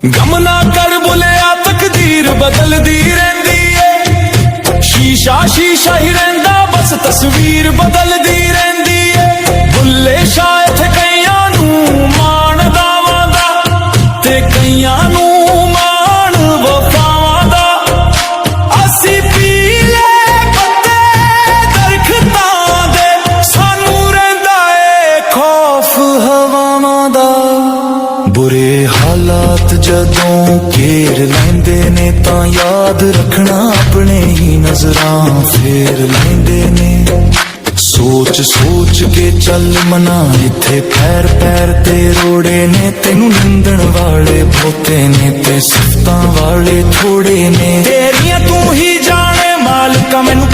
गम ना कर बुलिया तकदीर बदलदी रहिंदी है। शीशा शीशा ही रहिंदा बस तस्वीर बदलदी रहिंदी है। बुल्ले शाह इत्थे कईयां नूं मान दावां दा ते कईयां नूं मान वफावां दा। असी पीले पत्ते दरख्तां दे सानू रहिंदा ए खौफ हवावां दा। बुरे हालात जदों घेर लैंदे ने तां याद रखना अपने ही नजरां फेर लैंदे ने। सोच सोच के चल मना इत्थे पैर पैर ते रोड़े ने। तेनू निंदण वाले बहुते ने ते सिफतां वाले थोड़े ने। तेरियां तू ही जाने मालिका मैनू